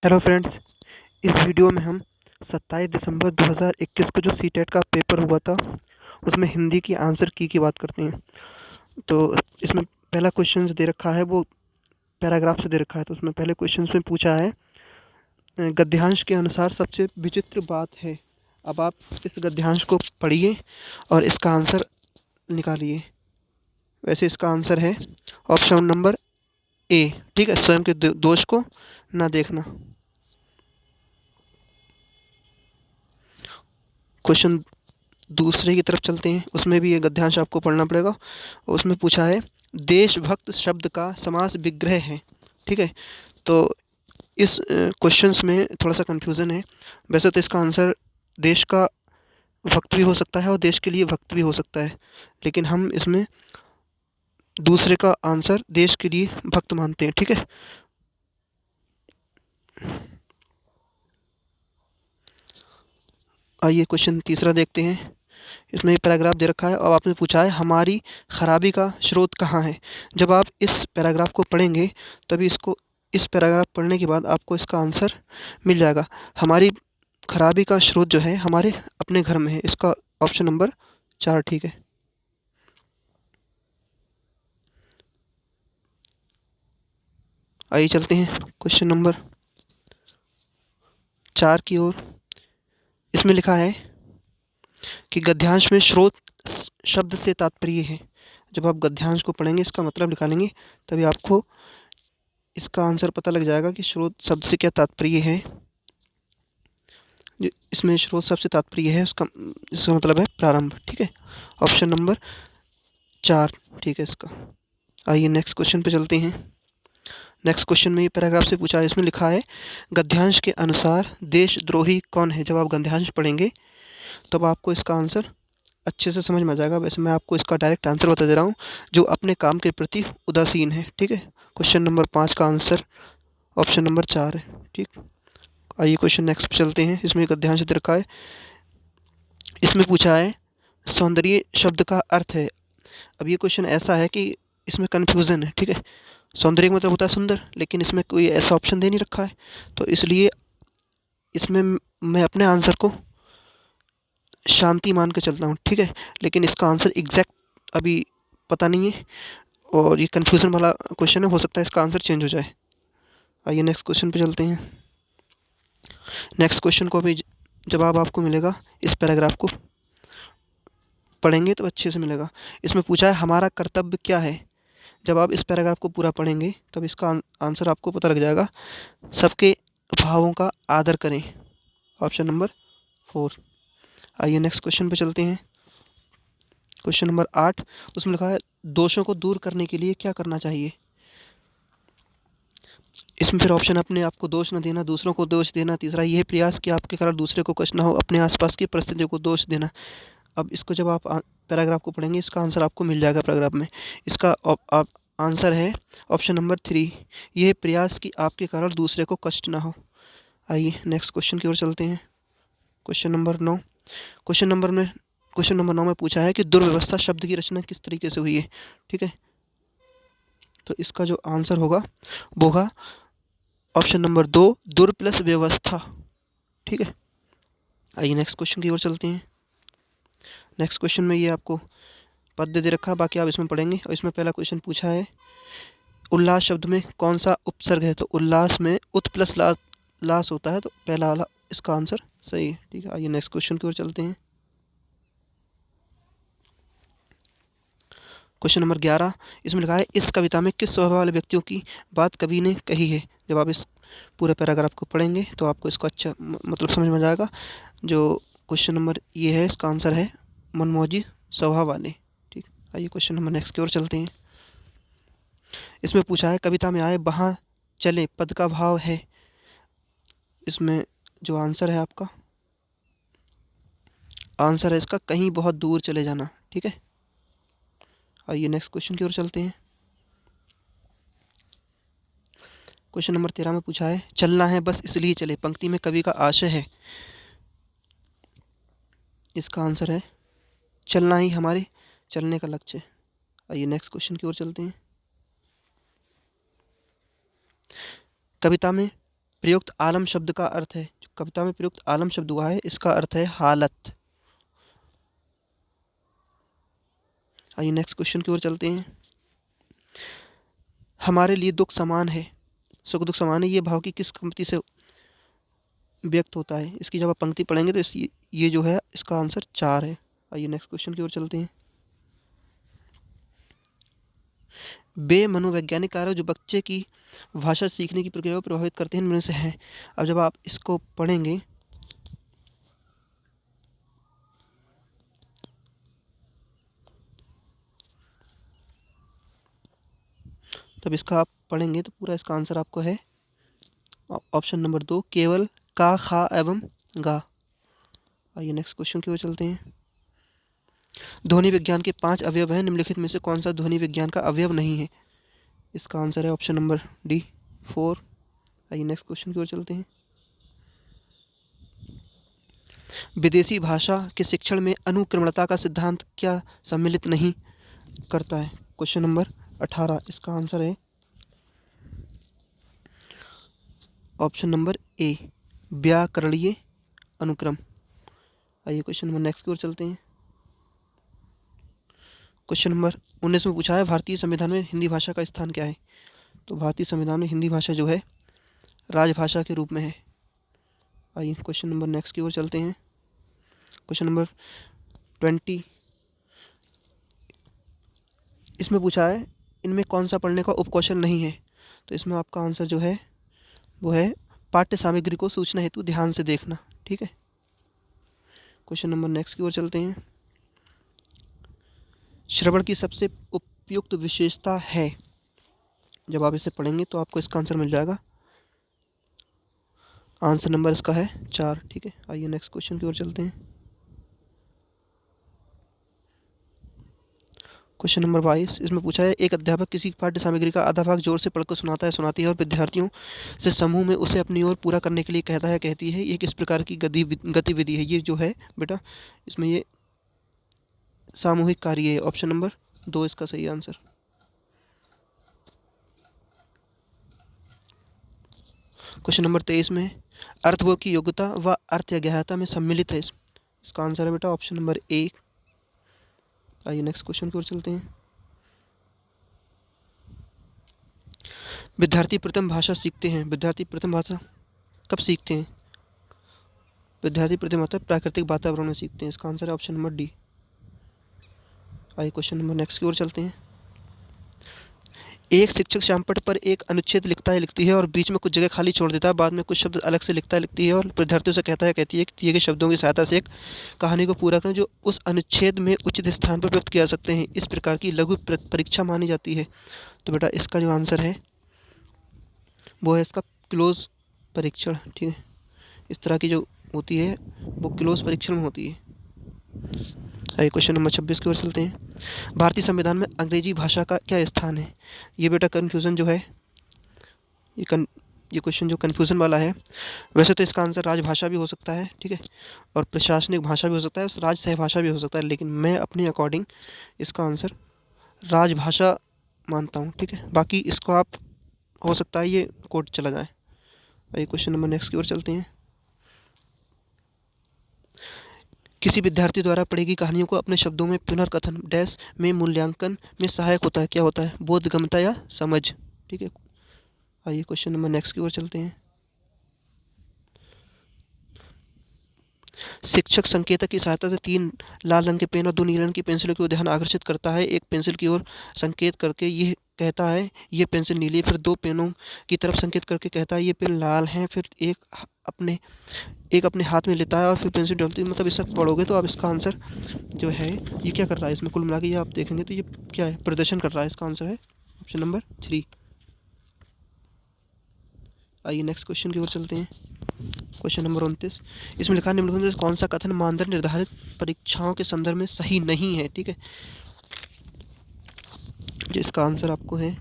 Hello friends. इस video में हम 27 दिसंबर 2021 को जो सीटेट का पेपर हुआ था उसमें हिंदी की आंसर की बात करते हैं। तो इसमें पहला क्वेश्चन दे रखा है, वो पैराग्राफ से दे रखा है। तो उसमें पहले क्वेश्चन में पूछा है, गद्यांश के अनुसार सबसे विचित्र बात है। अब आप इस गद्यांश को पढ़िए और इसका आंसर निकालिए। वैसे इसका आंसर है ऑप्शन नंबर ए। ठीक है, स्वयं के दोष को ना देखना। क्वेश्चन दूसरे की तरफ चलते हैं, उसमें भी ये गद्यांश आपको पढ़ना पड़ेगा। उसमें पूछा है, देशभक्त शब्द का समास विग्रह है। ठीक है, तो इस क्वेश्चंस में थोड़ा सा कन्फ्यूज़न है। वैसे तो इसका आंसर देश का भक्त भी हो सकता है और देश के लिए भक्त भी हो सकता है, लेकिन हम इसमें दूसरे का आंसर देश के लिए भक्त मानते हैं। ठीक है, आइए क्वेश्चन तीसरा देखते हैं। इसमें एक पैराग्राफ दे रखा है और आपने पूछा है, हमारी खराबी का स्रोत कहाँ है। जब आप इस पैराग्राफ को पढ़ेंगे तभी इसको इस पैराग्राफ पढ़ने के बाद आपको इसका आंसर मिल जाएगा। हमारी खराबी का स्रोत जो है हमारे अपने घर में है। इसका ऑप्शन नंबर 4 ठीक है। आइए चलते हैं क्वेश्चन नंबर 4 की ओर। इसमें लिखा है कि गद्यांश में स्रोत शब्द से तात्पर्य है। जब आप गद्यांश को पढ़ेंगे इसका मतलब निकालेंगे तभी आपको इसका आंसर पता लग जाएगा कि स्रोत शब्द से क्या तात्पर्य है। जो इसमें स्रोत शब्द से तात्पर्य है उसका इसका मतलब है प्रारंभ। ठीक है, ऑप्शन नंबर 4 ठीक है इसका। आइए नेक्स्ट क्वेश्चन पे चलते हैं। नेक्स्ट क्वेश्चन में ये पैराग्राफ से पूछा है, इसमें लिखा है, गद्यांश के अनुसार देशद्रोही कौन है। जब आप गद्यांश पढ़ेंगे तब आपको इसका आंसर अच्छे से समझ में आ जाएगा। वैसे मैं आपको इसका डायरेक्ट आंसर बता दे रहा हूँ, जो अपने काम के प्रति उदासीन है। ठीक है, क्वेश्चन नंबर 5 का आंसर ऑप्शन नंबर 4 है। ठीक, आइए क्वेश्चन नेक्स्ट पे चलते हैं। इसमें एक अध्याय से रखा है, इसमें पूछा है, सौंदर्य शब्द का अर्थ है। अब ये क्वेश्चन ऐसा है कि इसमें कन्फ्यूज़न है। ठीक है, सौंदर्य का मतलब होता है सुंदर, लेकिन इसमें कोई ऐसा ऑप्शन दे नहीं रखा है, तो इसलिए इसमें मैं अपने आंसर को शांति मान के चलता हूँ। ठीक है, लेकिन इसका आंसर एग्जैक्ट अभी पता नहीं है और ये कन्फ्यूज़न वाला क्वेश्चन है, हो सकता है इसका आंसर चेंज हो जाए। आइए नेक्स्ट क्वेश्चन पे चलते हैं। नेक्स्ट क्वेश्चन को अभी जवाब आपको मिलेगा, इस पैराग्राफ को पढ़ेंगे तो अच्छे से मिलेगा। इसमें पूछा है, हमारा कर्तव्य क्या है। जब आप इस पैराग्राफ को पूरा पढ़ेंगे तब इसका आंसर आपको पता लग जाएगा। सबके भावों का आदर करें, ऑप्शन नंबर 4। आइए नेक्स्ट क्वेश्चन पे चलते हैं। क्वेश्चन नंबर 8, उसमें लिखा है, दोषों को दूर करने के लिए क्या करना चाहिए। इसमें फिर ऑप्शन, अपने आप को दोष न देना, दूसरों को दोष देना, तीसरा यह प्रयास कि आपके कारण दूसरे को कष्ट न हो, अपने आसपास की परिस्थितियों को दोष देना। अब इसको जब आप पैराग्राफ को पढ़ेंगे इसका आंसर आपको मिल जाएगा पैराग्राफ में। इसका आंसर है ऑप्शन नंबर 3, यह प्रयास कि आपके कारण दूसरे को कष्ट ना हो। आइए नेक्स्ट क्वेश्चन की ओर चलते हैं। Question number 9। क्वेश्चन नंबर 9 में पूछा है कि दुर्व्यवस्था शब्द की रचना किस तरीके से हुई है। ठीक है, तो इसका जो आंसर होगा वो होगा ऑप्शन नंबर 2, दुर प्लस व्यवस्था। ठीक है, आइए नेक्स्ट क्वेश्चन की ओर चलते हैं। नेक्स्ट क्वेश्चन में ये आपको पद्य दे रखा है, बाकी आप इसमें पढ़ेंगे। और इसमें पहला क्वेश्चन पूछा है, उल्लास शब्द में कौन सा उपसर्ग है। तो उल्लास में उत प्लस लास होता है, तो पहला वाला इसका आंसर सही है। ठीक है, आइए नेक्स्ट क्वेश्चन की ओर चलते हैं। क्वेश्चन नंबर 11, इसमें लिखा है, इस कविता में किस स्वभाव वाले व्यक्तियों की बात कवि ने कही है। जब आप इस पूरे पैराग्राफ को पढ़ेंगे तो आपको इसका अच्छा मतलब समझ में आ जाएगा। जो क्वेश्चन नंबर ये है इसका आंसर है मनमौजी स्वभाव वाले। ठीक, आइए क्वेश्चन नंबर नेक्स्ट की ओर चलते हैं। इसमें पूछा है, कविता में आए वहाँ चले पद का भाव है। इसमें जो आंसर है आपका आंसर है इसका कहीं बहुत दूर चले जाना। ठीक है, आइए नेक्स्ट क्वेश्चन की ओर चलते हैं। क्वेश्चन नंबर 13 में पूछा है, चलना है बस इसलिए चले, पंक्ति में कवि का आशय है। इसका आंसर है चलना ही हमारे चलने का लक्ष्य है। आइए नेक्स्ट क्वेश्चन की ओर चलते हैं। कविता में प्रयुक्त आलम शब्द का अर्थ है, जो कविता में प्रयुक्त आलम शब्द हुआ है इसका अर्थ है हालत। आइए नेक्स्ट क्वेश्चन की ओर चलते हैं। हमारे लिए दुख समान है, सुख दुख समान है, ये भाव की किस पंक्ति से व्यक्त होता है? इसकी जब आप पंक्ति पढ़ेंगे तो ये जो है इसका आंसर 4 है। आइए नेक्स्ट क्वेश्चन की ओर चलते हैं। वे मनोवैज्ञानिक कार्य जो बच्चे की भाषा सीखने की प्रक्रिया को प्रभावित करते हैं इनमें से हैं। अब जब आप इसको पढ़ेंगे तब इसका आप पढ़ेंगे तो पूरा इसका आंसर आपको है ऑप्शन नंबर 2, केवल का, खा एवं गा। आइए नेक्स्ट क्वेश्चन की ओर चलते हैं। ध्वनि विज्ञान के 5 अवयव हैं, निम्नलिखित में से कौन सा ध्वनि विज्ञान का अवयव नहीं है? इसका आंसर है ऑप्शन नंबर डी, 4। आइए नेक्स्ट क्वेश्चन की ओर चलते हैं। विदेशी भाषा के शिक्षण में अनुक्रमणता का सिद्धांत क्या सम्मिलित नहीं करता है? क्वेश्चन नंबर 18, इसका आंसर है ऑप्शन नंबर ए, व्याकरणीय अनुक्रम। आइए क्वेश्चन नंबर नेक्स्ट की ओर चलते हैं। क्वेश्चन नंबर 19 में पूछा है भारतीय संविधान में हिंदी भाषा का स्थान क्या है? तो भारतीय संविधान में हिंदी भाषा जो है राजभाषा के रूप में है। आइए क्वेश्चन नंबर नेक्स्ट की ओर चलते हैं। क्वेश्चन नंबर 20, इसमें पूछा है इनमें कौन सा पढ़ने का उपकौशल नहीं है? तो इसमें आपका आंसर जो है वो है पाठ्य सामग्री को सूचना हेतु ध्यान से देखना। ठीक है, क्वेश्चन नंबर नेक्स्ट की ओर चलते हैं। श्रवण की सबसे उपयुक्त विशेषता है, जब आप इसे पढ़ेंगे तो आपको इसका आंसर मिल जाएगा। आंसर नंबर इसका है 4। ठीक है, आइए नेक्स्ट क्वेश्चन की ओर चलते हैं। क्वेश्चन नंबर 22, इसमें पूछा है एक अध्यापक किसी पाठ्य सामग्री का आधा भाग जोर से पढ़कर सुनाता है, सुनाती है और विद्यार्थियों से समूह में उसे अपनी ओर पूरा करने के लिए कहता है, कहती है, ये किस प्रकार की गतिविधि है? ये जो है बेटा इसमें ये सामूहिक कार्य है। ऑप्शन नंबर 2 इसका सही आंसर। क्वेश्चन नंबर 23 में अर्थबोध की योग्यता व अर्थ या गहराता में सम्मिलित है, इसका आंसर है बेटा ऑप्शन नंबर ए। आइए नेक्स्ट क्वेश्चन की ओर चलते हैं। विद्यार्थी प्रथम भाषा सीखते हैं, विद्यार्थी प्रथम भाषा कब सीखते हैं? विद्यार्थी प्रथम भाषा प्राकृतिक वातावरण में सीखते हैं, इसका आंसर है ऑप्शन नंबर डी। आइए क्वेश्चन नंबर नेक्स्ट की ओर चलते हैं। एक शिक्षक श्यामपट्ट पर एक अनुच्छेद लिखता है, लिखती है और बीच में कुछ जगह खाली छोड़ देता है, बाद में कुछ शब्द अलग से लिखता है, लिखती है और विद्यार्थियों से कहता है, कहती है कि दिए गए शब्दों की सहायता से एक कहानी को पूरा करें जो उस अनुच्छेद में उचित स्थान पर व्यक्त किया जा सकते हैं, इस प्रकार की लघु परीक्षा मानी जाती है। तो बेटा इसका जो आंसर है वो है इसका क्लोज परीक्षण। ठीक है, इस तरह की जो होती है वो क्लोज परीक्षण में होती है। आइए क्वेश्चन नंबर 26 की ओर चलते हैं। भारतीय संविधान में अंग्रेजी भाषा का क्या स्थान है? ये बेटा कन्फ्यूज़न जो है ये क्वेश्चन जो कन्फ्यूज़न वाला है, वैसे तो इसका आंसर राजभाषा भी हो सकता है, ठीक है, और प्रशासनिक भाषा भी हो सकता है, राजसह भाषा भी हो सकता है, लेकिन मैं अपने अकॉर्डिंग इसका आंसर राजभाषा मानता हूँ। ठीक है, बाकी इसको आप हो सकता है ये कोड चला जाए। आइए क्वेश्चन नंबर नेक्स्ट की ओर चलते हैं। किसी विद्यार्थी द्वारा पढ़ी गई कहानियों को अपने शब्दों में पुनर्कथन डैश में मूल्यांकन में सहायक होता है, क्या होता है? बोधगम्यता या समझ। ठीक है, आइए क्वेश्चन नंबर नेक्स्ट की ओर चलते हैं। शिक्षक संकेतक की सहायता से 3 लाल रंग के पेन और 2 नीले रंग की पेंसिलों की ओर ध्यान आकर्षित करता है। एक पेंसिल की ओर संकेत करके यह कहता है ये पेंसिल नीली, फिर 2 पेनों की तरफ संकेत करके कहता है ये पेन लाल है, फिर एक अपने हाथ में लेता है और फिर पेंसिल डालती है। मतलब इस सब पढ़ोगे तो आप इसका आंसर जो है ये क्या कर रहा है, इसमें कुल मिला के ये आप देखेंगे तो ये क्या है, प्रदर्शन कर रहा है। इसका आंसर है ऑप्शन नंबर 3। आइए नेक्स्ट क्वेश्चन की ओर चलते हैं। क्वेश्चन नंबर 29, इसमें लिखा है निम्नलिखित में से कौन सा कथन मानदंड निर्धारित परीक्षाओं के संदर्भ में सही नहीं है? ठीक है, जिसका आंसर आपको है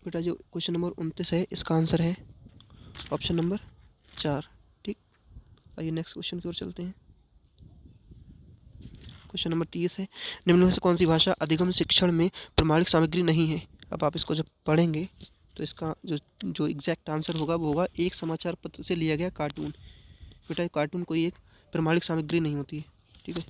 बेटा जो क्वेश्चन नंबर 29 है इसका आंसर है ऑप्शन नंबर 4। ठीक, आइए नेक्स्ट क्वेश्चन की ओर चलते हैं। क्वेश्चन नंबर 30 है, निम्न में से कौन सी भाषा अधिगम शिक्षण में प्रमाणिक सामग्री नहीं है। अब आप इसको जब पढ़ेंगे तो इसका जो जो एग्जैक्ट आंसर होगा वो होगा एक समाचार पत्र से लिया गया कार्टून। बेटा कार्टून कोई एक प्रमाणिक सामग्री नहीं होती है, ठीक है।